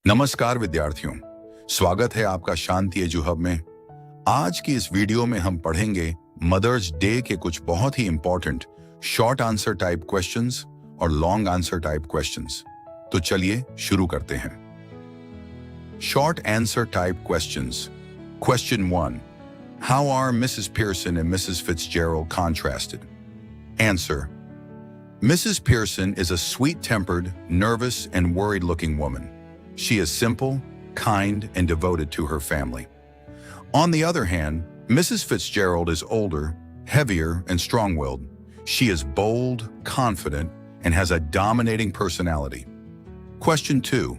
नमस्कार विद्यार्थियों, स्वागत है आपका शांति एजू हब में। आज की इस वीडियो में हम पढ़ेंगे मदर्स डे के कुछ बहुत ही important short answer type questions और लॉन्ग आंसर टाइप क्वेश्चंस। तो चलिए शुरू करते हैं। Short answer type questions. Question 1. How are Mrs. Pearson and Mrs. Fitzgerald contrasted? Answer. Mrs. Pearson is a sweet-tempered, nervous, and worried-looking woman. She is simple, kind, and devoted to her family. On the other hand, Mrs. Fitzgerald is older, heavier, and strong-willed. She is bold, confident, and has a dominating personality. Question 2.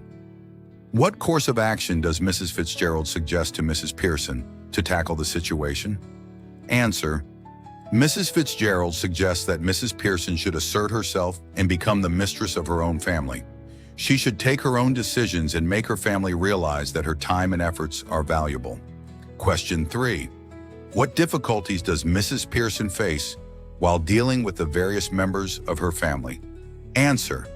What course of action does Mrs. Fitzgerald suggest to Mrs. Pearson to tackle the situation? Answer. Mrs. Fitzgerald suggests that Mrs. Pearson should assert herself and become the mistress of her own family. She should take her own decisions and make her family realize that her time and efforts are valuable. Question 3. What difficulties does Mrs. Pearson face while dealing with the various members of her family? Answer.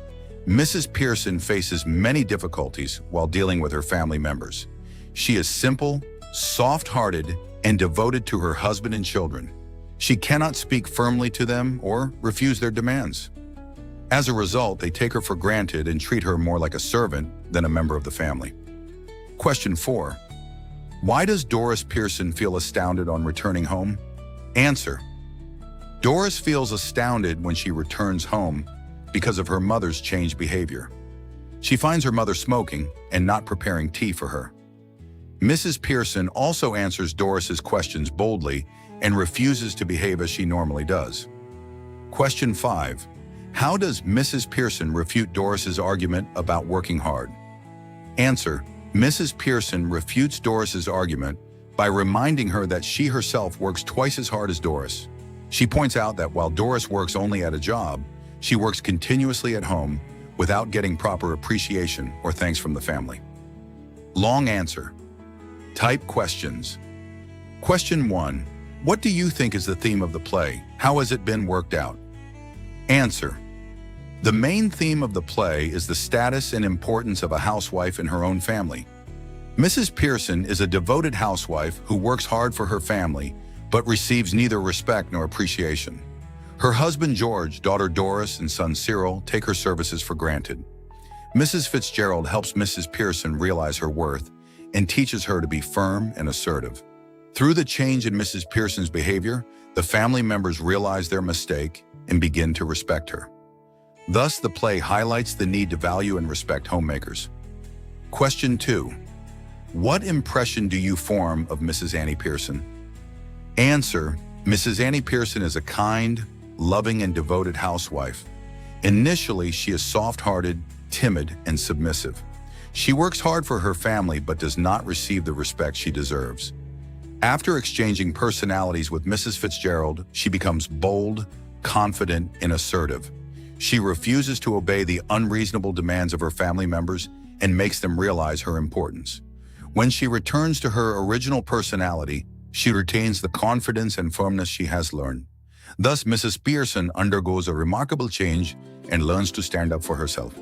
Mrs. Pearson faces many difficulties while dealing with her family members. She is simple, soft-hearted, and devoted to her husband and children. She cannot speak firmly to them or refuse their demands. As a result, they take her for granted and treat her more like a servant than a member of the family. Question 4. Why does Doris Pearson feel astounded on returning home? Answer. Doris feels astounded when she returns home because of her mother's changed behavior. She finds her mother smoking and not preparing tea for her. Mrs. Pearson also answers Doris's questions boldly and refuses to behave as she normally does. Question 5. How does Mrs. Pearson refute Doris's argument about working hard? Answer. Mrs. Pearson refutes Doris's argument by reminding her that she herself works twice as hard as Doris. She points out that while Doris works only at a job, she works continuously at home without getting proper appreciation or thanks from the family. Long answer. Type questions. Question 1. What do you think is the theme of the play? How has it been worked out? Answer. The main theme of the play is the status and importance of a housewife in her own family. Mrs. Pearson is a devoted housewife who works hard for her family, but receives neither respect nor appreciation. Her husband George, daughter Doris, and son Cyril take her services for granted. Mrs. Fitzgerald helps Mrs. Pearson realize her worth and teaches her to be firm and assertive. Through the change in Mrs. Pearson's behavior, the family members realize their mistake and begin to respect her. Thus, the play highlights the need to value and respect homemakers. Question 2. What impression do you form of Mrs. Annie Pearson? Answer. Mrs. Annie Pearson is a kind, loving, and devoted housewife. Initially, she is soft-hearted, timid, and submissive. She works hard for her family but does not receive the respect she deserves. After exchanging personalities with Mrs. Fitzgerald, she becomes bold, confident, and assertive. She refuses to obey the unreasonable demands of her family members and makes them realize her importance. When she returns to her original personality, she retains the confidence and firmness she has learned. Thus, Mrs. Pearson undergoes a remarkable change and learns to stand up for herself.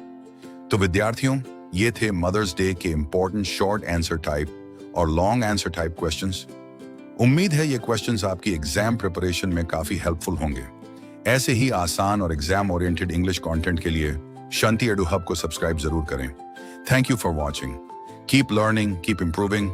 तो विद्यार्थियों, ये थे mother's day के important short answer type और long answer type questions. उम्मीद है ये questions आपकी एग्जाम प्रिपरेशन में काफी हेल्पफुल होंगे। ऐसे ही आसान और एग्जाम ओरिएंटेड इंग्लिश कंटेंट के लिए शांति एडू हब को सब्सक्राइब जरूर करें। Thank you for watching. Keep learning, keep improving.